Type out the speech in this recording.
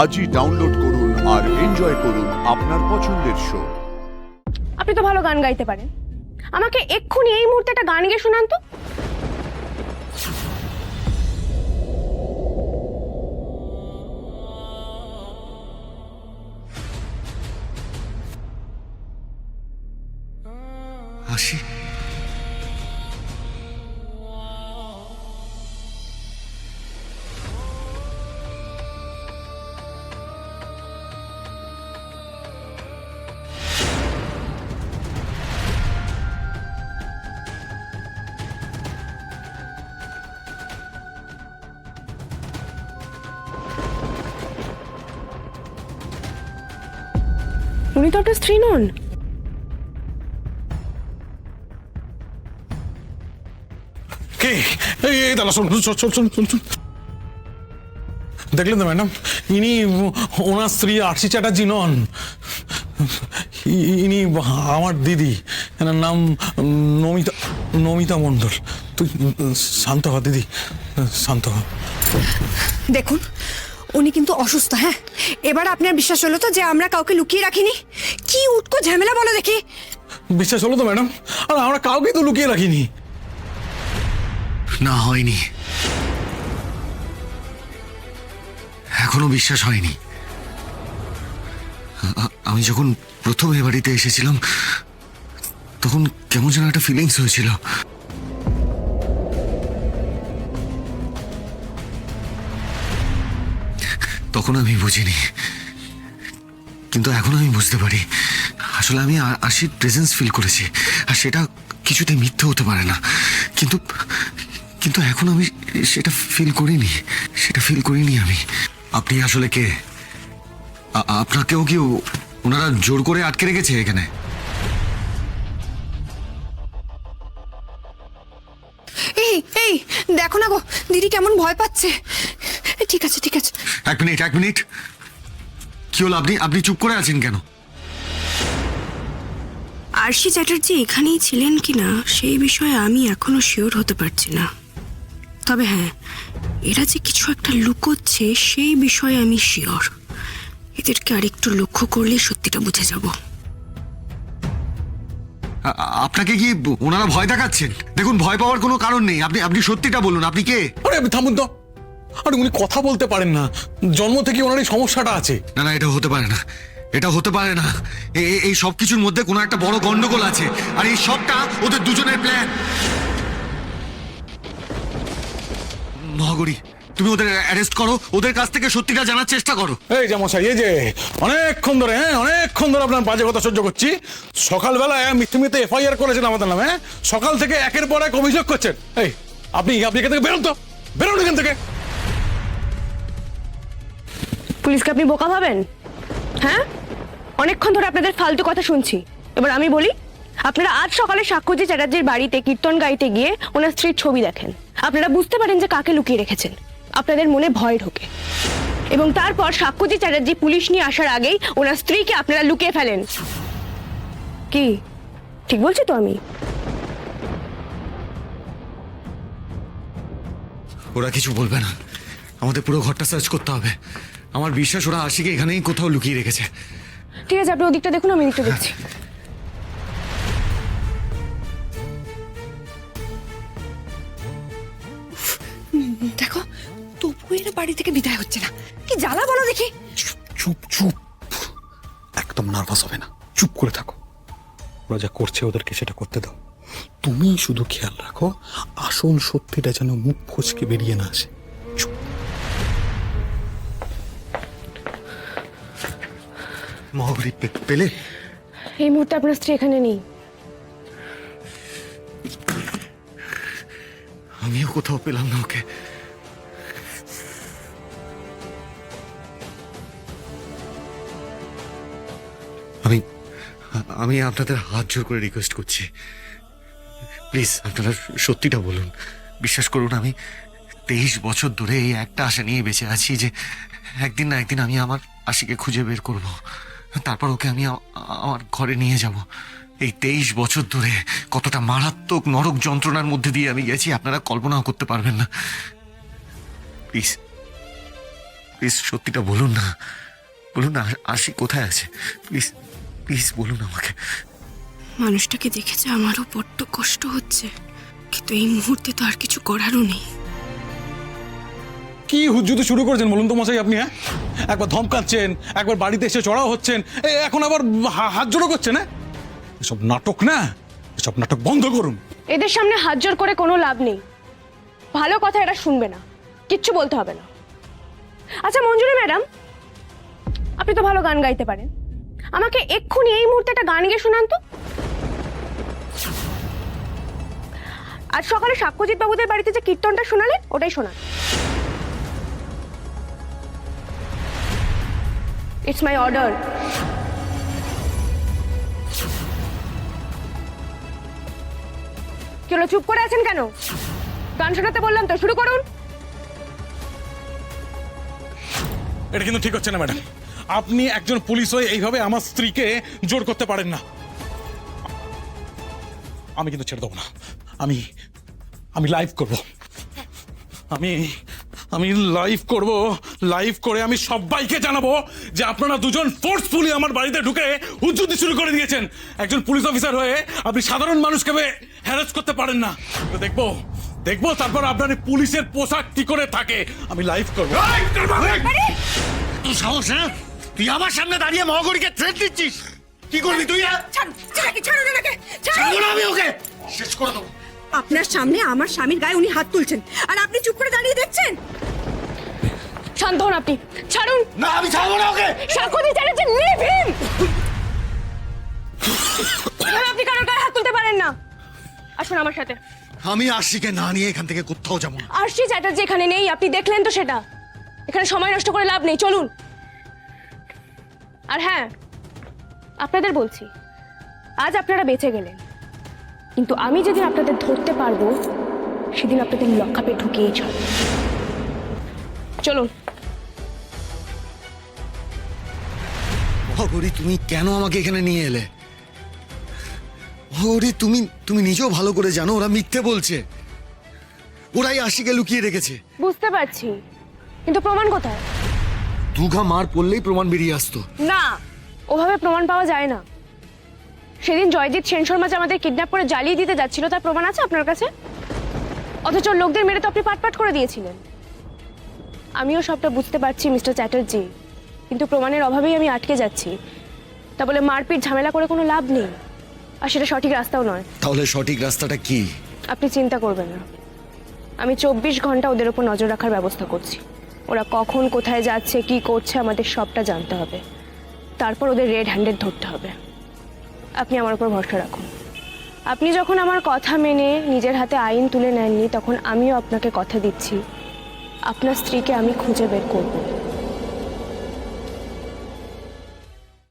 আজই ডাউনলোড করুন আর এনজয় করুন আপনার পছন্দের শো। আপনি তো ভালো গান গাইতে পারেন, আমাকে এক্ষুনি এই মুহূর্তে একটা গান গেয়ে শোনান তো। আসি। উনি তো আপনার স্ত্রী নন। কে? এই দাদা শোন শোন শোন শোন শোন শোন। দেখলেন তো ম্যাডাম, ইনি ওনার স্ত্রী আরশি চ্যাটার্জি নন, ইনি আমার দিদি। এনার নাম নমিতা, নমিতা মণ্ডল। তুই শান্ত হ দিদি, শান্ত হ। দেখুন, উনি কিন্তু অসুস্থ। হ্যাঁ, এবার আপনার বিশ্বাস হলো তো যে আমরা কাউকে লুকিয়ে রাখিনি? কি উটকো ঝামেলা বলো দেখি। বিশ্বাস হলো তো ম্যাডাম? আর আমরা কাউকে তো লুকিয়ে রাখিনি। না, হয়নি, এখনো বিশ্বাস হয়নি। আমি যখন প্রথম এ বাড়িতে এসেছিলাম তখন কেমন যেন একটা ফিলিংস হয়েছিল। তখন আমি বুঝিনি, কিন্তু এখন আমি বুঝতে পারি। আসলে আমি আশির প্রেজেন্স ফিল করেছি, আর সেটা কিছুতেই মিথ্যে হতে পারে না। কিন্তু কিন্তু এখন আমি সেটা ফিল করিনি আমি। আপনি আসলে কে? আপনাকেও কি ওনারা জোর করে আটকে রেখেছে এখানে? এই এই দেখো না গো, দিদি কেমন ভয় পাচ্ছে। ঠিক আছে ঠিক আছে। এক মিনিট, কি হলো? আপনি চুপ করে আছেন কেন? আরশি চ্যাটার্জি এখানেই ছিলেন কিনা সেই বিষয়ে আমি এখনো শিওর হতে পারছি না। তবে হ্যাঁ, এরা যে কিছু একটা লুকোচ্ছে সেই বিষয়ে আমি শিওর। এদেরকে আরেকটু লক্ষ্য করলে সত্যিটা বুঝে যাব। আপনাকে কি ওনারা ভয় দেখাচ্ছেন? দেখুন, ভয় পাওয়ার কোনো কারণ নেই। আপনি সত্যিটা বলুন, আপনি কে? আরে থামুন তো। আরে উনি কথা বলতে পারেন না, জন্ম থেকে ওনার এই সমস্যাটা আছে। না, এটা হতে পারে না, এটা হতে পারে না। এই সব কিছুর মধ্যে কোনো একটা বড় গন্ডগোল আছে, আর এই সবটা ওদের দুজনের প্ল্যান। মহাগরি, তুমি ওদের অ্যারেস্ট করো, ওদের কাছ থেকে সত্যিটা জানার চেষ্টা করো। এই যে মশাই, এই যে অনেকক্ষণ ধরে আপনার বাজে কথা সহ্য করছি। সকালবেলায় মিথ্যে এফআইআর করেছেন আমাদের নামে, সকাল থেকে একের পর এক অভিযোগ করছেন। এই আপনি এখান থেকে বেরোন তো, বেরোন এখান থেকে। পুলিশকে আপনি বোকা ভাবেন? হ্যাঁ, অনেকক্ষণ ধরে আপনাদের ফালতু কথা শুনছি। এবার আমি বলি, আপনারা আজ সকালে সাক্ষুজি চ্যাটার্জির বাড়িতে কীর্তন গাইতে গিয়ে ওনার স্ত্রীর ছবি দেখেন। আপনারা বুঝতে পারেন যে কাকে লুকিয়ে রেখেছেন। আপনাদের মনে ভয় ঢোকে এবং তারপর সাক্ষুজি চ্যাটার্জি পুলিশ নিয়ে আসার আগেই ওনার স্ত্রীকে আপনারা লুকিয়ে ফেলেন। কি ঠিক বলছি তো আমি? ওরা কিছু বলবে না, আমাদের পুরো ঘরটা সার্চ করতে হবে। আমার বিশ্বাস ওরা আশিকে এখানেই কোথাও লুকিয়ে রেখেছে। ঠিক আছে, আপনি ওদিকটা দেখুন, আমি এদিকটা দেখছি। দেখো, তবু এরা বাড়ি থেকে বিদায় হচ্ছে না। কি জ্বালা বলো দেখি। চুপ চুপ, একদম নার্ভাস হবে না, চুপ করে থাকো। ওরা যা করছে ওদেরকে সেটা করতে দাও। তুমি শুধু খেয়াল রাখো আসল সত্যিটা যেন মুখ ফসকে বেরিয়ে না আসে। চুপ। মহাগরি পেলে? এই মুহূর্তে আপনার স্ত্রী এখানে নেই। আমিও কোথাও পেলাম না ওকে। আমি আপনাদের হাত জোর করে রিকোয়েস্ট করছি, প্লিজ আপনারা সত্যিটা বলুন। বিশ্বাস করুন, আমি 23 বছর ধরে এই একটা আশা নিয়ে বেঁচে আছি যে একদিন না একদিন আমি আমার আশিকে খুঁজে বের করব, তারপর ওকে আমি আমার ঘরে নিয়ে যাব। এই 23 বছর ধরে কতটা মারাত্মক নরক যন্ত্রণার মধ্যে দিয়ে আমি গেছি আপনারা কল্পনাও করতে পারবেন না। প্লিজ প্লিজ সত্যিটা বলুন না, বলুন না আশি কোথায় আছে, প্লিজ প্লিজ বলুন আমাকে। মানুষটাকে দেখেছে আমারও বড্ড কষ্ট হচ্ছে, কিন্তু এই মুহূর্তে তো আর কিছু করারও নেই। কি হুজ্জুতি শুরু করেছেন বলুন তো মশাই আপনি? হ্যাঁ, একবার ধমকাচ্ছেন, একবার বাড়িতে এসে চড়াও হচ্ছেন, এখন আবার হাত জোড়ো করছেন। হ্যাঁ, এসব নাটক না, এসব নাটক বন্ধ করুন। এদের সামনে হাত জোর করে কোনো লাভ নেই। ভালো কথা এরা শুনবে না, কিচ্ছু বলতে হবে না। আচ্ছা মঞ্জুরি ম্যাডাম, আপনি তো ভালো গান গাইতে পারেন, আমাকে এক্ষুনি এই মুহূর্তে একটা গান গিয়ে শোনান তো। আজ সকালে সাক্ষ্যজিৎ বাবুদের বাড়িতে যে কীর্তনটা শোনালেন ওটাই শোনান। It's my order. কি হলো, চুপ করে আছেন কেন? গান শোনাতে বললাম তো, শুরু করুন। এটা কিন্তু ঠিক হচ্ছে না ম্যাডাম। আপনি একজন পুলিশ হয়ে এইভাবে আমার স্ত্রীকে জোর করতে পারেন না। আমি কিন্তু ছেড়ে দেবো না। আমি লাইভ করব। আমি লাইভ করব। লাইভ করে আমি সবাইকে জানাবো যে আপনারা দুজন ফোর্সফুলি আমার বাড়িতে ঢুকে হুজ্জুতি শুরু করে দিয়েছেন। একজন পুলিশ অফিসার হয়ে আপনি সাধারণ মানুষকে হ্যারাস করতে পারেন না। দেখবো তারপর আপনার এই পুলিশের পোশাক কি করে থাকে। আমি লাইভ করব। তুই সাহস, হ্যাঁ? তুই আমার সামনে দাঁড়িয়ে মহাগরিকে থ্রেট দিচ্ছিস? কি করবি তুই? ছাড়বো না আমি ওকে, শেষ করে দেবো। আপনার সামনে আমার স্বামীর গায়ে উনি হাত তুলছেন আর আপনি চুপ করে দাঁড়িয়ে দেখছেন। শান্ত হন আপনি, ছাড়ুন। না আমি ছাড়বো না ওকে। সাক্ষ্যজিৎ চ্যাটার্জি, লিভ হিম। আপনি কারোর গায়ে হাত তুলতে পারেন না। আসুন আমার সাথে। আমি আশিকে না নিয়ে এখান থেকে কোথাও যাবো না। আরশি চ্যাটার্জি এখানে নেই, আপনি দেখলেন তো সেটা। এখানে সময় নষ্ট করে লাভ নেই, চলুন। আর হ্যাঁ, আপনাদের বলছি, আজ আপনারা বেঁচে গেলেন, কিন্তু আমি যেদিন আপনাদের ধরতে পারবো সেদিন আপনাদের লকআপে ঢুকিয়ে ছাড়ব। চলুন। মহাগরি, তুমি কেন আমাকে এখানে নিয়ে এলে? মহাগরি, তুমি নিজেও ভালো করে জানো ওরা মিথ্যে বলছে। ওরাই আশিকে লুকিয়ে রেখেছে। বুঝতে পারছি, কিন্তু প্রমাণ কোথায়? দুঘা মার পড়লেই প্রমাণ বেরিয়ে আসতো। না, ওভাবে প্রমাণ পাওয়া যায় না। সেদিন জয়জিৎ সেন শর্মা যে আমাদের কিডন্যাপ করে জ্বালিয়ে দিতে যাচ্ছিল তার প্রমাণ আছে আপনার কাছে? অথচ লোকদের মেরে তো আপনি পাটপাট করে দিয়েছিলেন। আমিও সবটা বুঝতে পারছি মিস্টার চ্যাটার্জি, কিন্তু প্রমাণের অভাবেই আমি আটকে যাচ্ছি। তা বলে মারপিট ঝামেলা করে কোনো লাভ নেই, আর সেটা সঠিক রাস্তাও নয়। তাহলে সঠিক রাস্তাটা কি? আপনি চিন্তা করবেন না, আমি 24 ঘন্টা ওদের উপর নজর রাখার ব্যবস্থা করছি। ওরা কখন কোথায় যাচ্ছে, কি করছে, আমাদের সবটা জানতে হবে। তারপর ওদের রেড হ্যান্ডেড ধরতে হবে। আপনি আমার উপর ভরসা রাখুন। আপনি যখন আমার কথা মেনে নিজের হাতে আইন তুলে নেননি, তখন আমিও আপনাকে কথা দিচ্ছি আপনার স্ত্রীকে আমি খুঁজে বের করব।